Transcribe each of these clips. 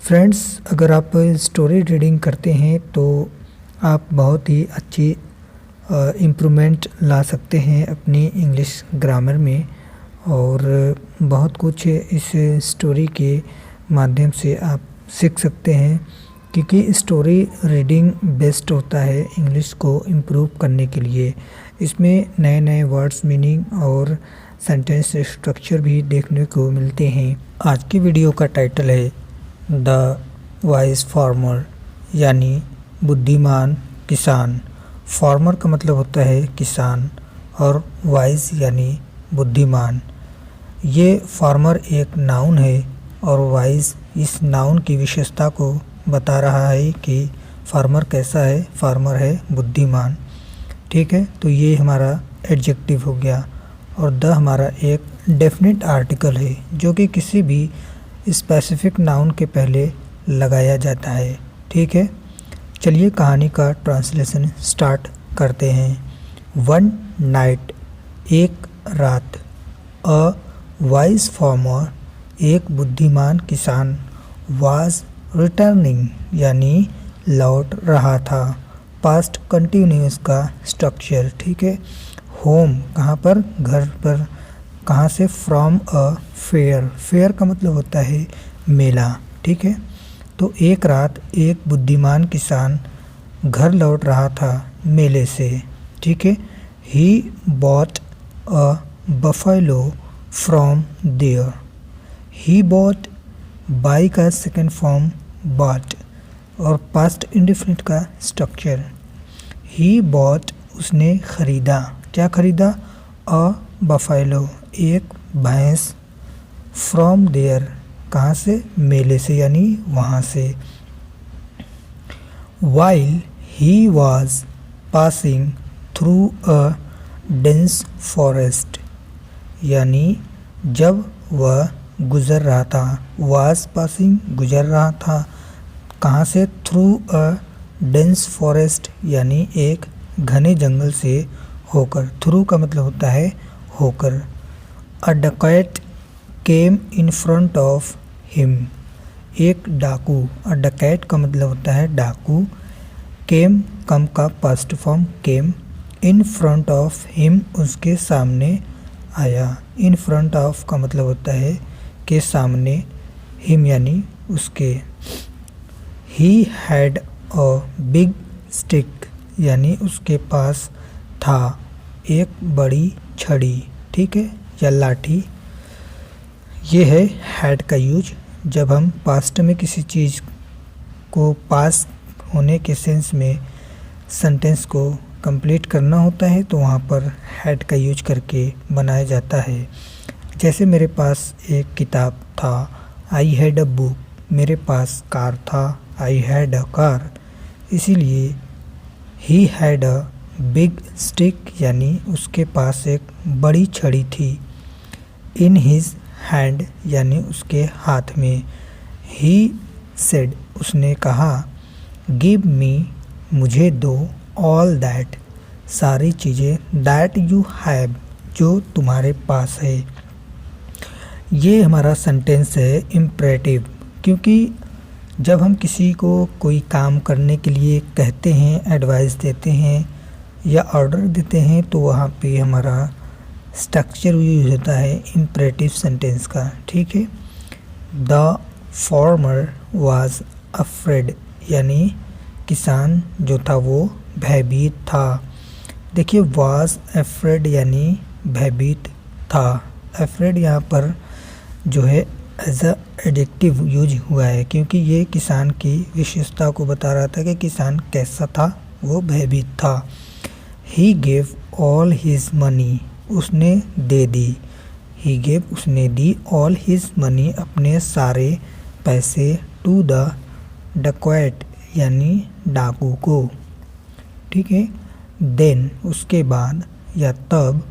Friends, अगर आप story reading करते हैं तो आप बहुत ही अच्छी इम्प्रूवमेंट ला सकते हैं अपनी इंग्लिश ग्रामर में। और बहुत कुछ इस स्टोरी के माध्यम से आप सीख सकते हैं, क्योंकि स्टोरी रीडिंग बेस्ट होता है इंग्लिश को इम्प्रूव करने के लिए। इसमें नए नए वर्ड्स, मीनिंग और सेंटेंस स्ट्रक्चर भी देखने को मिलते हैं। आज की वीडियो का टाइटल है द वाइज फार्मर, यानी बुद्धिमान किसान। फार्मर का मतलब होता है किसान और वाइज यानी बुद्धिमान। ये फार्मर एक नाउन है और वाइज इस नाउन की विशेषता को बता रहा है कि फार्मर कैसा है। फार्मर है बुद्धिमान, ठीक है। तो ये हमारा एडजेक्टिव हो गया और द हमारा एक डेफिनेट आर्टिकल है जो कि किसी भी स्पेसिफिक नाउन के पहले लगाया जाता है, ठीक है। चलिए कहानी का ट्रांसलेशन स्टार्ट करते हैं। वन नाइट, एक रात। अ वाइज फार्मर, एक बुद्धिमान किसान। वाज रिटर्निंग, यानी लौट रहा था। पास्ट कंटिन्यूस का स्ट्रक्चर, ठीक है। होम कहाँ पर, घर पर। कहाँ से, फ्रॉम अ फेयर। फेयर का मतलब होता है मेला, ठीक है। तो एक रात एक बुद्धिमान किसान घर लौट रहा था मेले से, ठीक है। He bought a buffalo from there. He bought, buy का सेकेंड फॉर्म बॉट और पास्ट इंडेफिनिट का स्ट्रक्चर। ही बॉट, उसने खरीदा। क्या खरीदा? अ बफेलो, एक भैंस। फ्रॉम देयर, कहाँ से? मेले से, यानी वहाँ से। While he was passing through a dense forest, यानी जब वह गुज़र रहा था। वाज पासिंग, गुज़र रहा था। कहाँ से? थ्रू अ डेंस फॉरेस्ट, यानी एक घने जंगल से होकर। थ्रू का मतलब होता है होकर। A dacoit came in front of him, एक डाकू। अ डकैट का मतलब होता है डाकू। केम, कम का past form came. In front of him, उसके सामने आया। इन फ्रंट ऑफ का मतलब होता है के सामने, हिम यानी उसके। ही हैड अ बिग स्टिक, यानी उसके पास था एक बड़ी छड़ी, ठीक है, या लाठी। ये है हैड का यूज जब हम पास्ट में किसी चीज़ को पास होने के सेंस में सेंटेंस को कंप्लीट करना होता है तो वहाँ पर हैड का यूज करके बनाया जाता है। जैसे मेरे पास एक किताब था, आई हैड अ बुक। मेरे पास कार था, आई हैड अ कार। इसीलिए ही हैड अ बिग स्टिक, यानी उसके पास एक बड़ी छड़ी थी। इन हिज हैंड, यानी उसके हाथ में। ही सेड, उसने कहा। गिव मी, मुझे दो। ऑल दैट, सारी चीज़ें। दैट यू हैव, जो तुम्हारे पास है। ये हमारा सेंटेंस है इम्परेटिव, क्योंकि जब हम किसी को कोई काम करने के लिए कहते हैं, एडवाइस देते हैं या ऑर्डर देते हैं तो वहाँ पे हमारा स्ट्रक्चर यूज होता है इम्परेटिव सेंटेंस का, ठीक है। द फार्मर वाज अफ्रेड, यानी किसान जो था वो भयभीत था। देखिए, वाज अफ्रेड यानी भयभीत था। अफ्रेड यहाँ पर जो है एज अ एडजेक्टिव यूज हुआ है, क्योंकि ये किसान की विशेषता को बता रहा था कि किसान कैसा था, वो भयभीत था। He gave all his money, उसने दे दी। ही गेव, उसने दी। ऑल हिज मनी, अपने सारे पैसे। टू द डकैट, यानी डाकू को, ठीक है। देन, उसके बाद या तब।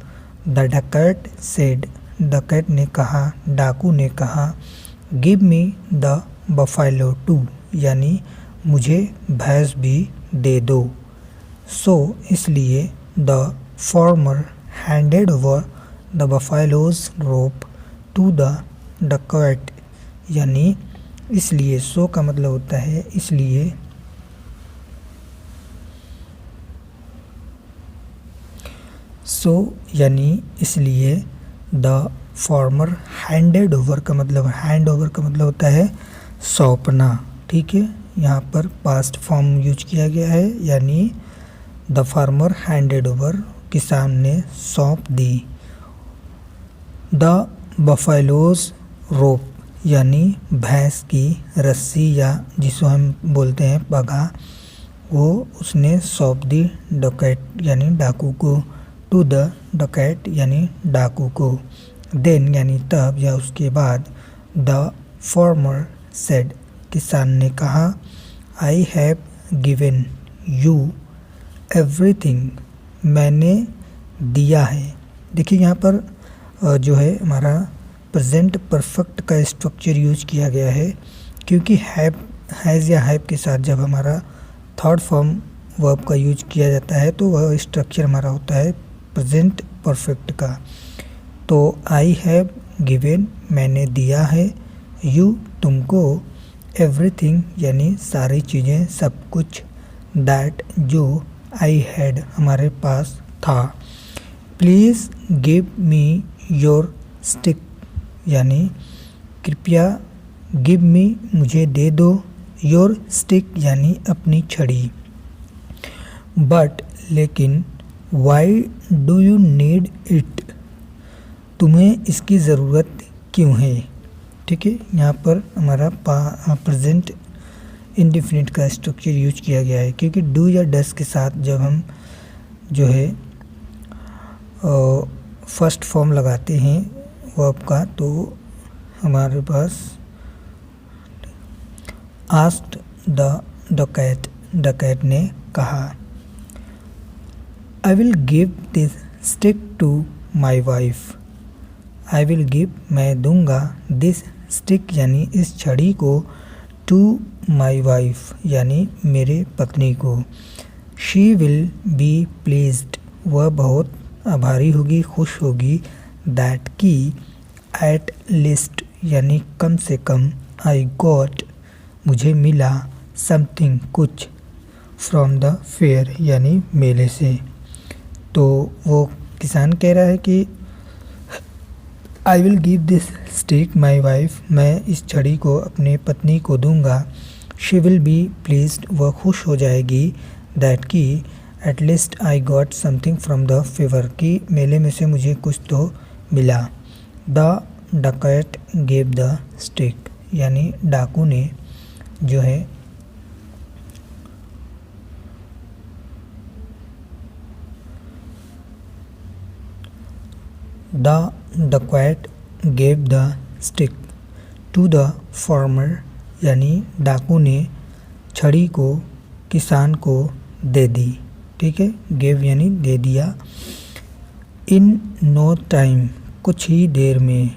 द डकैट सेड, डकैट ने कहा, डाकू ने कहा। Give me the buffalo too, यानी मुझे भैंस भी दे दो। सो, इसलिए the farmer handed over the buffalo's rope to the dacoit, यानी इसलिए, सो का मतलब होता है इसलिए, सो यानी इसलिए, द फार्मर हैंडेड ओवर का मतलब, हैंड ओवर का मतलब होता है सौंपना, ठीक है। यहाँ पर पास्ट फॉर्म यूज किया गया है, यानी द फार्मर हैंडेड ओवर, किसान ने सौंप दी। द बफेलोज रोप यानी भैंस की रस्सी या जिसको हम बोलते हैं पगा, वो उसने सौंप दी डकैत यानी डाकू को। टू द डकैत यानी डाकू को। देन यानी तब या उसके बाद। द फार्मर सेड किसान ने कहा, I have given you everything, मैंने दिया है। देखिए यहाँ पर जो है हमारा प्रेजेंट परफेक्ट का स्ट्रक्चर यूज किया गया है, क्योंकि हैव, हैज़ या हैव के साथ जब हमारा थर्ड फॉर्म वर्ब का यूज किया जाता है तो वह स्ट्रक्चर हमारा होता है प्रेजेंट परफेक्ट का। तो आई हैव गिवन मैंने दिया है, यू तुमको, एवरीथिंग यानी सारी चीज़ें, सब कुछ, दैट जो, आई हैड हमारे पास था। Please give me your stick यानी कृपया, गिव मी मुझे दे दो, योर स्टिक यानी अपनी छड़ी। बट लेकिन, why do you need it, तुम्हें इसकी ज़रूरत क्यों है, ठीक है। यहाँ पर हमारा प्रेजेंट इंडेफिनिट का स्ट्रक्चर यूज किया गया है, क्योंकि डू या डस के साथ जब हम जो है फर्स्ट फॉर्म लगाते हैं वर्ब का, तो हमारे पास आस्क्ड द डकैत, डकैत ने कहा, I will give this stick to my wife, I will give मैं दूंगा, दिस स्टिक यानी इस छड़ी को, टू माई वाइफ यानी मेरे पत्नी को। शी विल बी प्लीज्ड वह बहुत आभारी होगी, खुश होगी, दैट की, एट लिस्ट यानी कम से कम, आई गॉट मुझे मिला, समथिंग कुछ, फ्रॉम द फेयर यानी मेले से। तो वो किसान कह रहा है कि आई will give this stick my wife, मैं इस छड़ी को अपने पत्नी को दूंगा। शी विल बी प्लीज्ड वह खुश हो जाएगी, दैट की, at least I got something from the favour की मेले में से मुझे कुछ तो मिला। The dacoit gave the stick यानी डाकू ने जो है the dacoit gave the stick to the farmer यानी डाकू ने छड़ी को किसान को दे दी, ठीक है। गेव यानी दे दिया। इन नो टाइम कुछ ही देर में,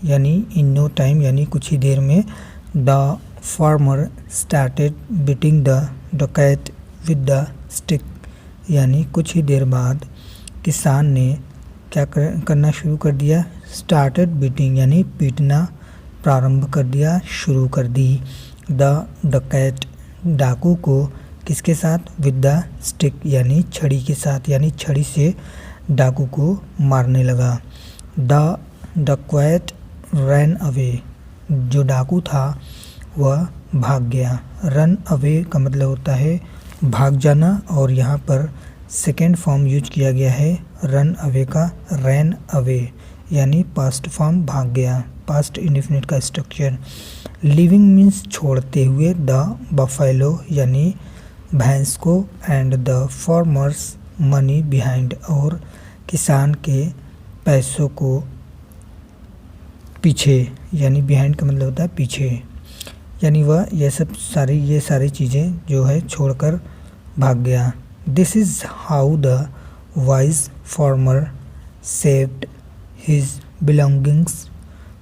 यानी इन नो टाइम यानी कुछ ही देर में, the farmer started beating the Duckett with the stick यानी कुछ ही देर बाद किसान ने क्या करना शुरू कर दिया, स्टार्टेड बीटिंग यानी पीटना प्रारंभ कर दिया, शुरू कर दी। द डकैट डाकू को किसके साथ, विद द स्टिक यानी छड़ी के साथ, यानी छड़ी से डाकू को मारने लगा। द डकैट रन अवे जो डाकू था वह भाग गया। रन अवे का मतलब होता है भाग जाना, और यहाँ पर सेकेंड फॉर्म यूज किया गया है रन अवे का, रैन अवे यानी पास्ट फॉर्म भाग गया, पास्ट इंडेफिनिट का स्ट्रक्चर। लिविंग मीन्स छोड़ते हुए, द बफेलो यानी भैंस को, and the farmers money behind और किसान के पैसों को पीछे, यानी बिहाइंड का मतलब होता है पीछे, यानी वह ये सारी चीज़ें जो है छोड़कर भाग गया। This is how the wise farmer saved his belongings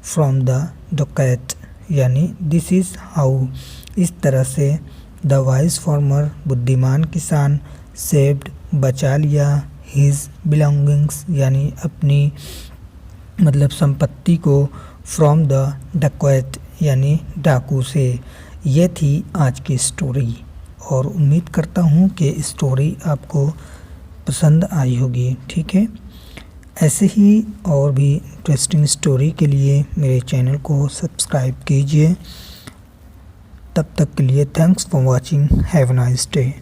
from the dacoit यानी दिस इज़ हाउ इस तरह से द वाइज फार्मर बुद्धिमान किसान सेव्ड बचा लिया, हिज बिलोंगिंग्स यानी अपनी मतलब संपत्ति को, फ्रॉम द डकैट यानी डाकू से। ये थी आज की स्टोरी और उम्मीद करता हूँ कि स्टोरी आपको पसंद आई होगी। ठीक है, ऐसे ही और भी इंटरेस्टिंग स्टोरी के लिए मेरे चैनल को सब्सक्राइब कीजिए। तब तक के लिए thanks for watching. Have a nice day.